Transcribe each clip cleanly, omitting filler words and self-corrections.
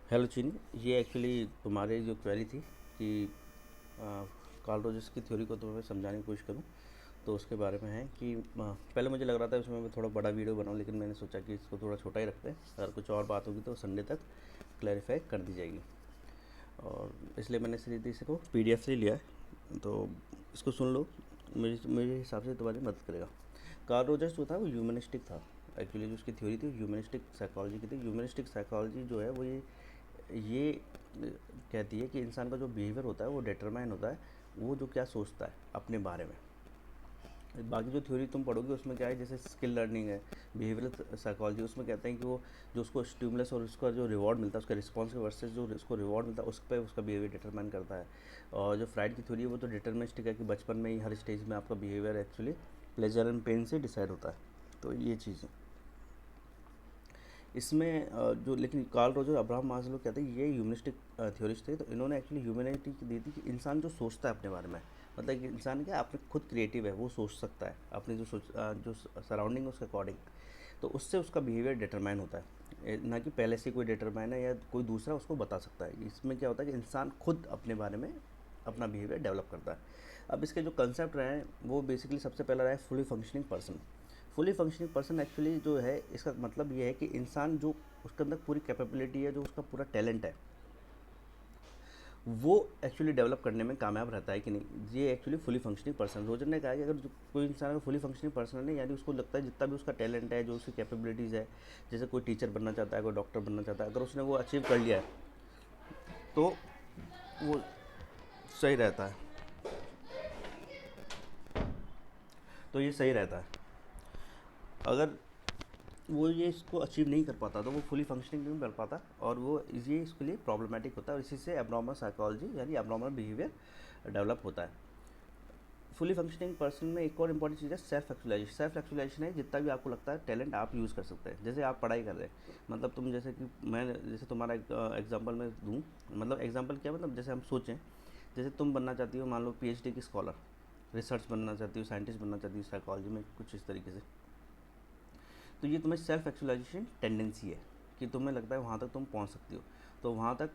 Hello चीनी, ये actually तुम्हारी जो क्वेरी थी कि कार्ल रोजर्स की थ्योरी को तुम्हें समझाने की कोशिश करूं, तो उसके बारे में है कि पहले मुझे लग रहा था इसमें मैं थोड़ा बड़ा वीडियो बनाऊं, लेकिन मैंने सोचा कि इसको थोड़ा छोटा ही रखते हैं। अगर कुछ और बात होगी तो संडे तक क्लैरिफाई कर दी जाएगी, और इसलिए मैंने सीधे इसको पीडीएफ से लिया है। तो इसको सुन लो, मेरे मेरे हिसाब से तुम्हारी मदद करेगा। कार्ल रोजर्स जो था वो ह्यूमनिस्टिक था। एक्चुअली जो उसकी थ्योरी थी ह्यूमनिस्टिक साइकोलॉजी की थी। ह्यूमनिस्टिक साइकोलॉजी जो है वो ये कहती है कि इंसान का जो बिहेवियर होता है वो डिटरमाइन होता है वो जो क्या सोचता है अपने बारे में। बाकी जो थ्योरी तुम पढ़ोगे उसमें क्या है, जैसे स्किल लर्निंग है, बिहेवियरल साइकोलॉजी, उसमें कहते हैं कि वो जो उसको स्टिमुलस और उसका जो रिवॉर्ड मिलता है, उसका रिस्पॉन्स के वर्सेस जो उसको रिवॉर्ड मिलता है उस पर उसका बिहेवियर डिटरमाइन करता है। और जो फ्राइड की थ्योरी है वो तो डिटर्मिनिस्टिक है कि बचपन में ही हर स्टेज में आपका behaviour actually pleasure and pain से डिसाइड होता है। तो ये चीज़ है इसमें जो, लेकिन कार्ल रोजर, अब्राहम मास्लो कहते हैं ये ह्यूमनिस्टिक थ्योरिस्ट थे। तो इन्होंने एक्चुअली ह्यूमैनिटी दी थी कि इंसान जो सोचता है अपने बारे में, मतलब कि इंसान क्या अपने खुद क्रिएटिव है, वो सोच सकता है अपनी जो सराउंडिंग है उसके अकॉर्डिंग, तो उससे उसका बिहेवियर डिटरमाइन होता है, ना कि पहले से कोई डिटरमाइन है या कोई दूसरा उसको बता सकता है। इसमें क्या होता है कि इंसान खुद अपने बारे में अपना बिहेवियर डेवलप करता है। अब इसके जो कंसेप्ट रहे हैं वो बेसिकली सबसे पहला रहा है fully functioning person. Fully functioning person actually जो है इसका मतलब ये है कि इंसान जो उसके अंदर पूरी कैपेबिलिटी है, जो उसका पूरा टैलेंट है, वो एक्चुअली डेवलप करने में कामयाब रहता है कि नहीं। ये actually fully functioning person, Roger ने कहा कि अगर कोई इंसान अगर फुली फंक्शनिंग पर्सन है, यानी उसको लगता है जितना भी उसका टैलेंट है, जो उसकी कैपेबिलिटीज़ है, जैसे कोई टीचर बनना चाहता है, कोई डॉक्टर बनना चाहता है, अगर उसने वो अचीव कर लिया है तो वो सही रहता है। तो ये सही रहता है। अगर वो ये इसको अचीव नहीं कर पाता तो वो फुली फंक्शनिंग नहीं कर पाता, और वो ये इसके लिए प्रॉब्लमेटिक होता है, और इसी से एब्नॉर्मल साइकोलॉजी यानी एब्नॉर्मल बिहेवियर डेवलप होता है। फुली फंक्शनिंग पर्सन में एक और इंपॉर्टेंट चीज़ है सेल्फ एक्चुअलाइजेशन। सेल्फ एक्चुअलाइजेशन है जितना भी आपको लगता है टैलेंट आप यूज़ कर सकते हैं। जैसे आप पढ़ाई कर रहे हैं, मतलब तुम, जैसे कि मैं, जैसे तुम्हारा एग्जांपल मैं दूँ, मतलब एग्जांपल क्या, मतलब जैसे हम सोचें, जैसे तुम बनना चाहती हो मान लो पीएचडी की स्कॉलर, रिसर्च बनना चाहती हो, साइंटिस्ट बनना चाहती हो साइकोलॉजी में, कुछ इस तरीके से। तो ये तुम्हें सेल्फ एक्चुअलाइजेशन टेंडेंसी है कि तुम्हें लगता है वहाँ तक तुम पहुँच सकती हो, तो वहाँ तक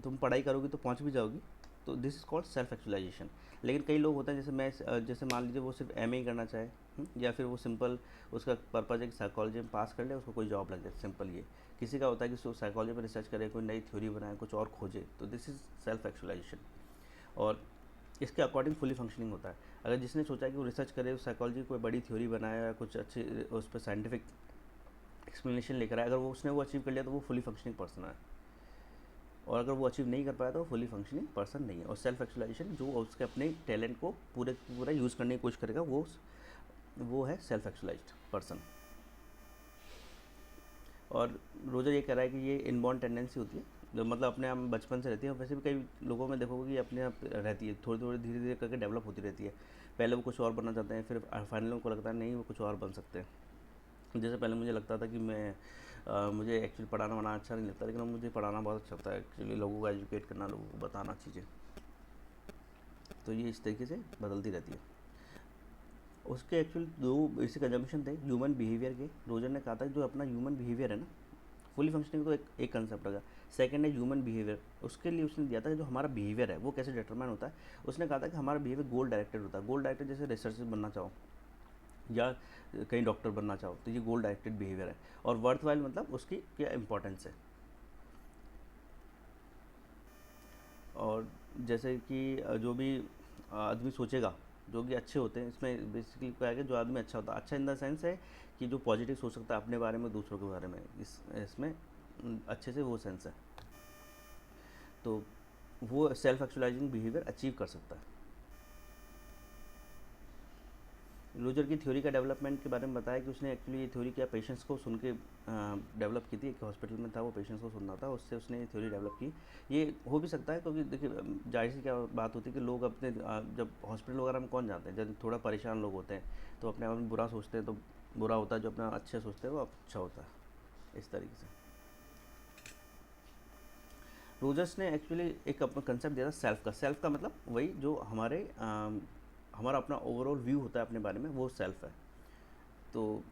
तुम पढ़ाई करोगी तो पहुँच भी जाओगी। तो this is called self actualisation. लेकिन कई लोग होते हैं, जैसे मैं, जैसे मान लीजिए वो सिर्फ एमए ही करना चाहे, या फिर वो सिंपल उसका पर्पज़ है कि साइकोलॉजी में पास कर ले, उसको कोई जॉब लग जाए, सिंपल ये। किसी का होता है कि साइकोलॉजी में रिसर्च करे, कोई नई थ्योरी बनाए, कुछ और खोजे, तो दिस इज़ सेल्फ एक्चुअलाइजेशन। और इसके अकॉर्डिंग फुली फंक्शनिंग होता है। अगर जिसने सोचा कि वो रिसर्च करे, साइकोलॉजी कोई बड़ी थ्योरी बनाए या कुछ अच्छी उस पर साइंटिफिक एक्सप्लेनेशन लेकर आए, अगर वो उसने वो अचीव कर लिया तो वो फुली फंक्शनिंग पर्सन है। और अगर वो अचीव नहीं कर पाया तो वो फुली फंक्शनिंग पर्सन नहीं है। और सेल्फ एक्चुअलाइजेशन जो उसके अपने टैलेंट को पूरा यूज़ करने की कोशिश करेगा, वो है सेल्फ एक्चुअलाइज्ड पर्सन। और रोजर ये कह रहा है कि ये इनबॉर्न टेंडेंसी होती है, जो मतलब अपने आप बचपन से रहती है। वैसे भी कई लोगों में देखोगे कि अपने आप रहती है, थोड़ी थोड़ी धीरे धीरे करके डेवलप होती रहती है। पहले वो कुछ और बनना चाहते हैं, फिर फाइनली उनको लगता है नहीं वो कुछ और बन सकते हैं। जैसे पहले मुझे लगता था कि मुझे एक्चुअली पढ़ाना वढ़ाना अच्छा नहीं लगता, लेकिन अब मुझे पढ़ाना बहुत अच्छा लगता है एक्चुअली, लोगों को एजुकेट करना, लोगों को बताना चीज़ें। तो ये इस तरीके से बदलती रहती है। उसके एक्चुअली दो बेसिक एजम्पशन थे ह्यूमन बिहेवियर के। रोजर ने कहा था कि जो अपना ह्यूमन बिहेवियर है ना, फुली फंक्शनिंग तो एक कंसेप्ट होगा। सेकंड है ह्यूमन बिहेवियर। उसके लिए उसने दिया था कि जो हमारा बिहेवियर है वो कैसे डिटरमाइन होता है। उसने कहा था कि हमारा बिहेवियर गोल डायरेक्टेड होता है। गोल डायरेक्टेड जैसे रिसर्चर बनना चाहो या कहीं डॉक्टर बनना चाहो, तो ये गोल डायरेक्टेड बिहेवियर है। और वर्थ वाइल मतलब उसकी क्या इंपॉर्टेंस है। और जैसे कि जो भी आदमी सोचेगा, जो कि अच्छे होते हैं, इसमें बेसिकली क्या है कि जो आदमी अच्छा होता है, अच्छा इन द सेंस है कि जो पॉजिटिव सोच सकता है अपने बारे में, दूसरों के बारे में, इसमें अच्छे से वो सेंस है, तो वो सेल्फ एक्चुअलाइजिंग बिहेवियर अचीव कर सकता है। रोजर की थ्योरी का डेवलपमेंट के बारे में बताया कि उसने एक्चुअली ये थ्योरी क्या पेशेंट्स को सुन के डेवलप की थी। एक हॉस्पिटल में था, वो पेशेंट्स को सुनना था, उससे उसने ये थ्योरी डेवलप की। ये हो भी सकता है क्योंकि देखिए जाहिर सी क्या बात होती है कि लोग अपने जब हॉस्पिटल वगैरह में कौन जाते हैं, जब थोड़ा परेशान लोग होते हैं तो अपने आप में बुरा सोचते हैं, तो बुरा होता है, जो अपना अच्छे सोचते हैं वो अच्छा होता है, इस तरीके से। रोजर्स ने एक्चुअली एक अपना कंसेप्ट दिया था सेल्फ का। सेल्फ का मतलब वही जो हमारा अपना ओवरऑल व्यू होता है अपने बारे में, वो सेल्फ है। तो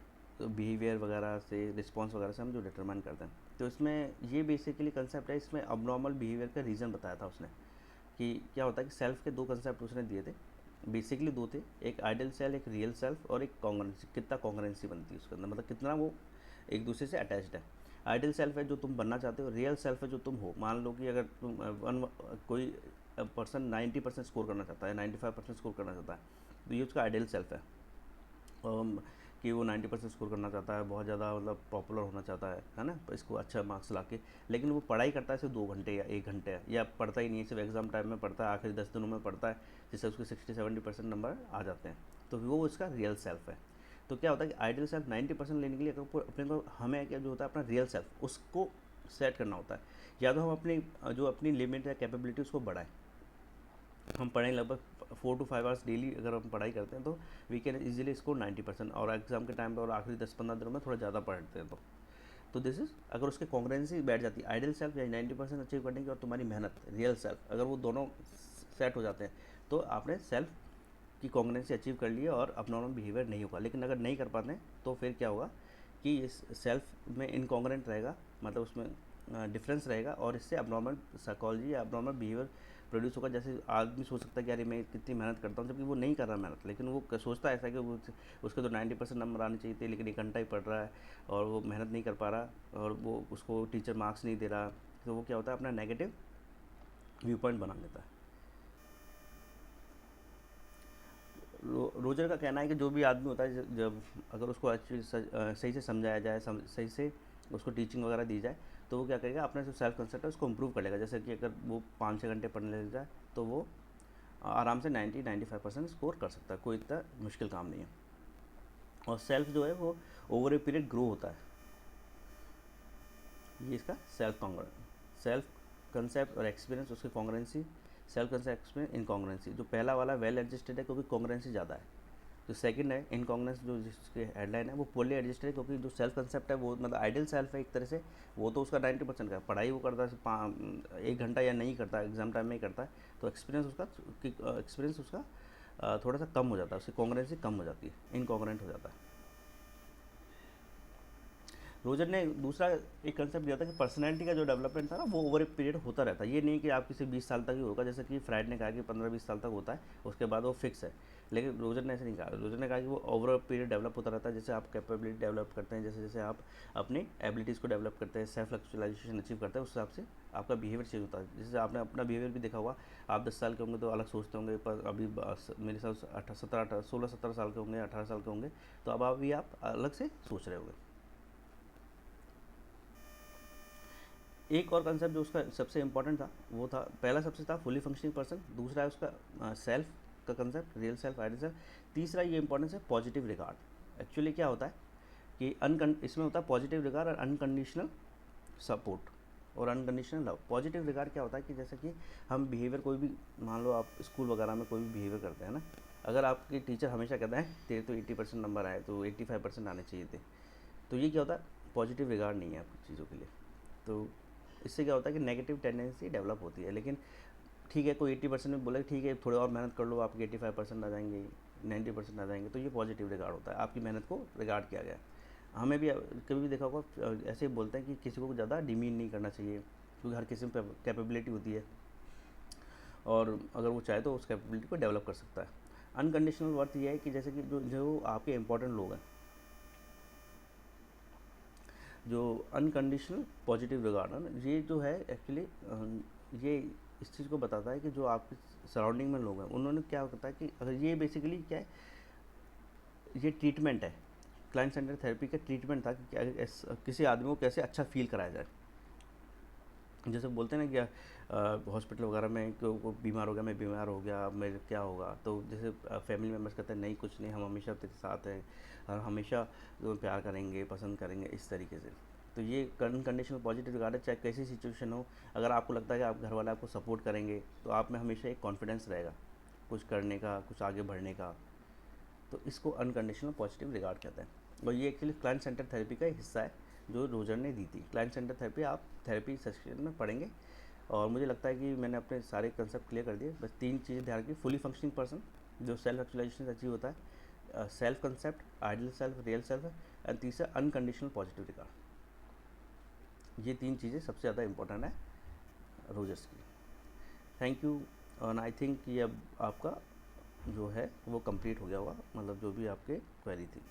बिहेवियर वगैरह से, रिस्पॉन्स वगैरह से हम जो डिटरमाइन करते हैं। तो इसमें ये बेसिकली कंसेप्ट है, इसमें अबनॉर्मल बिहेवियर का रीज़न बताया था उसने कि क्या होता है कि सेल्फ के दो कंसेप्ट उसने दिए थे, बेसिकली दो थे, एक आइडियल सेल्फ, एक रियल सेल्फ, और एक कॉन्ग्रुएंसी, कितना कॉन्ग्रुएंसी बनती है उसके अंदर, मतलब कितना वो एक दूसरे से अटैच्ड है। आइडियल सेल्फ है जो तुम बनना चाहते हो, रियल सेल्फ है जो तुम हो। मान लो कि अगर तुम कोई पर्सन 90% स्कोर करना चाहता है, 95% स्कोर करना चाहता है, तो ये उसका आइडियल सेल्फ है। कि वो 90% स्कोर करना चाहता है, बहुत ज़्यादा मतलब पॉपुलर होना चाहता है ना, तो इसको अच्छा मार्क्स ला के, लेकिन वो पढ़ाई करता है सिर्फ 2 घंटे या 1 घंटे, या पढ़ता ही नहीं है, सिर्फ एग्ज़ाम टाइम में पढ़ता है, आखिरी 10 दिनों में पढ़ता है, जिससे उसके 60-70% नंबर आ जाते हैं, तो वो उसका रियल सेल्फ है। तो क्या होता है कि आइडियल सेल्फ 90% लेने के लिए अपने को हमें क्या जो होता है अपना रियल सेल्फ उसको सेट करना होता है, या तो हम अपनी जो अपनी लिमिट या कैपेबिलिटी उसको बढ़ाएं। हम पढ़ें लगभग 4 to 5 आवर्स डेली अगर हम पढ़ाई करते हैं तो वी कैन इजीली स्कोर 90%, और एग्जाम के टाइम पे और आखिरी 10-15 दिनों में थोड़ा ज़्यादा पढ़ते हैं तो दिस इज़, अगर उसके कॉन्ग्रुएंसी बैठ जाती है, आइडियल सेल्फ या 90% अचीव करने की और तुम्हारी मेहनत रियल सेल्फ, अगर वो दोनों सेट हो जाते हैं तो आपने सेल्फ की कॉन्ग्रुएंसी अचीव कर ली है और अबनॉर्मल बिहेवियर नहीं होगा। लेकिन अगर नहीं कर पाते हैं तो फिर क्या होगा कि इस सेल्फ में इनकॉन्ग्रुएंट रहेगा, मतलब उसमें डिफरेंस रहेगा, और इससे अबनॉर्मल साइकोलॉजी या अबनॉर्मल बिहेवियर प्रोड्यूस होगा। जैसे आदमी सोच सकता है कि यार मैं कितनी मेहनत करता हूँ, जबकि वो नहीं कर रहा मेहनत, लेकिन वो सोचता है ऐसा कि वो उसके तो 90% नंबर आने चाहिए थे, लेकिन 1 घंटा ही पढ़ रहा है और वो मेहनत नहीं कर पा रहा, और वो उसको टीचर मार्क्स नहीं दे रहा, तो वो क्या होता है अपना नेगेटिव व्यू पॉइंट बना लेता है। रोजर का कहना है कि जो भी आदमी होता है जब अगर उसको एक्चुअली सही से समझाया जाए, सही से उसको टीचिंग वगैरह दी जाए, तो वो क्या करेगा, अपना जो सेल्फ कंसेप्ट है उसको इम्प्रूव कर लेगा। जैसे कि अगर वो 5-6 घंटे पढ़ने लग जाए तो वो आराम से 90-95% स्कोर कर सकता है, कोई इतना मुश्किल काम नहीं है। और सेल्फ जो है वो ओवर ए पीरियड ग्रो होता है, ये इसका सेल्फ कंसेप्ट और एक्सपीरियंस, उसकी कॉन्ग्रुएंसी, सेल्फ कंसेप्ट एक्सपीरियंस, इनकॉन्ग्रुएंसी। जो पहला वाला वेल एडजस्टेड है क्योंकि कॉन्ग्रुएंसी ज़्यादा है। जो सेकंड है इनकॉन्ग्रुएंस, जो जिसके हेडलाइन है वो पोरली एडजस्टेड है, क्योंकि जो सेल्फ कंसेप्ट है वो मतलब आइडियल सेल्फ है एक तरह से, वो तो उसका 90% का पढ़ाई वो करता है 1 घंटा या नहीं करता, एग्जाम टाइम में ही करता है, तो एक्सपीरियंस उसका थोड़ा सा कम हो जाता है, उसकी कॉन्ग्रुएंसी कम हो जाती है, इनकॉन्ग्रुएंट हो जाता है। रोजर ने दूसरा एक कंसेप्ट दिया था कि पर्सनैलिटी का जो डेवलपमेंट था ना वो ओवर ए पीरियड होता रहता है, ये नहीं कि आप किसी 20 साल तक ही होगा, जैसे कि फ्राइड ने कहा कि 15-20 साल तक होता है, उसके बाद वो फिक्स है। लेकिन रोजर ने ऐसे नहीं कहा, रोजर ने कहा कि वो ओवर पीरियड डेवलप होता रहता है, जैसे आप कैपेबिलिटी डेवलप करते हैं, जैसे जैसे आप अपनी एबिलिटीज़ को डेवलप करते हैं, सेल्फ एक्चुअलाइजेशन अचीव करते हैं, उस हिसाब से आपका बिहेवियर चेंज होता है। जैसे आपने अपना बिहेवियर भी देखा होगा, आप 10 साल के होंगे तो अलग सोचते होंगे, पर अभी मेरे साथ 16-17 साल के होंगे, 18 साल के होंगे, तो अब अभी आप अलग से सोच रहे होंगे। एक और कंसेप्ट जो उसका सबसे इंपॉर्टेंट था वो था, पहला सबसे था फुली फंक्शनिंग पर्सन, दूसरा है उसका सेल्फ का concept, real self, ideal self, तीसरा ये इंपॉर्टेंस है पॉजिटिव रिगार्ड। एक्चुअली क्या होता है कि इसमें होता है पॉजिटिव रिगार्ड और अनकंडीशनल सपोर्ट और अनकंडीशनल लव। पॉजिटिव रिगार्ड क्या होता है कि जैसे कि हम बिहेवियर कोई भी, मान लो आप स्कूल वगैरह में कोई भी बिहेवियर करते हैं ना, अगर आपके टीचर हमेशा कहते हैं तेरे तो 80% नंबर आए, तो 85% आने चाहिए थे, तो ये क्या होता है, पॉजिटिव रिगार्ड नहीं है आपकी चीज़ों के लिए। तो इससे क्या होता है कि नेगेटिव टेंडेंसी डेवलप होती है। लेकिन ठीक है, कोई 80% में बोले ठीक है थोड़े और मेहनत कर लो, आपके 85% आ जाएंगे, 90% आ जाएंगे, तो ये पॉजिटिव रिगार्ड होता है, आपकी मेहनत को रिगार्ड किया गया। हमें भी कभी भी देखा होगा ऐसे ही बोलते हैं कि किसी को ज़्यादा डिमीन नहीं करना चाहिए, क्योंकि हर किसी में कैपेबिलिटी होती है, और अगर वो चाहे तो उस कैपेबिलिटी को डेवलप कर सकता है। अनकंडीशनल वर्थ ये है कि जैसे कि जो जो आपके इंपॉर्टेंट लोग हैं, जो अनकंडीशनल पॉजिटिव रिगार्ड है ना, ये जो है एक्चुअली ये इस चीज़ को बताता है कि जो आपके सराउंडिंग में लोग हैं उन्होंने क्या होता है कि अगर ये बेसिकली क्या है, ये ट्रीटमेंट है, क्लाइंट सेंटर थेरेपी का ट्रीटमेंट था कि किसी आदमी को कैसे अच्छा फील कराया जाए। जैसे बोलते हैं ना कि हॉस्पिटल वगैरह में को बीमार हो गया, मैं बीमार हो गया, अब मेरे क्या होगा, तो जैसे फैमिली मेम्बर्स कहते हैं नहीं कुछ नहीं, हम हमेशा तेरे साथ हैं और हमेशा प्यार करेंगे, पसंद करेंगे, इस तरीके से। तो ये अनकंडीशनल पॉजिटिव रिगार्ड है, चाहे कैसी सिचुएशन हो, अगर आपको लगता है कि आप घर वाले आपको सपोर्ट करेंगे तो आप में हमेशा एक कॉन्फिडेंस रहेगा कुछ करने का, कुछ आगे बढ़ने का, तो इसको अनकंडीशनल पॉजिटिव रिगार्ड कहते हैं। और ये एक्चुअली क्लाइंट सेंटर थेरेपी का हिस्सा है जो रोजर ने दी थी। क्लाइंट सेंटर थेरेपी आप थेरेपी सेक्शन में पढ़ेंगे, और मुझे लगता है कि मैंने अपने सारे कंसेप्ट क्लियर कर दिए। बस 3 चीज़ें ध्यान रखिए, फुली फंक्शनिंग पर्सन जो सेल्फ एक्चुअलाइजेशन से अचीव होता है, self concept, ideal self, real self, and तीसरा अनकंडीशनल पॉजिटिव रिगार्ड। ये 3 चीज़ें सबसे ज़्यादा इम्पोर्टेंट है रोजर्स की। Thank you. और आई थिंक ये अब आपका जो है वो कंप्लीट हो गया होगा, मतलब जो भी आपके क्वेरी थी।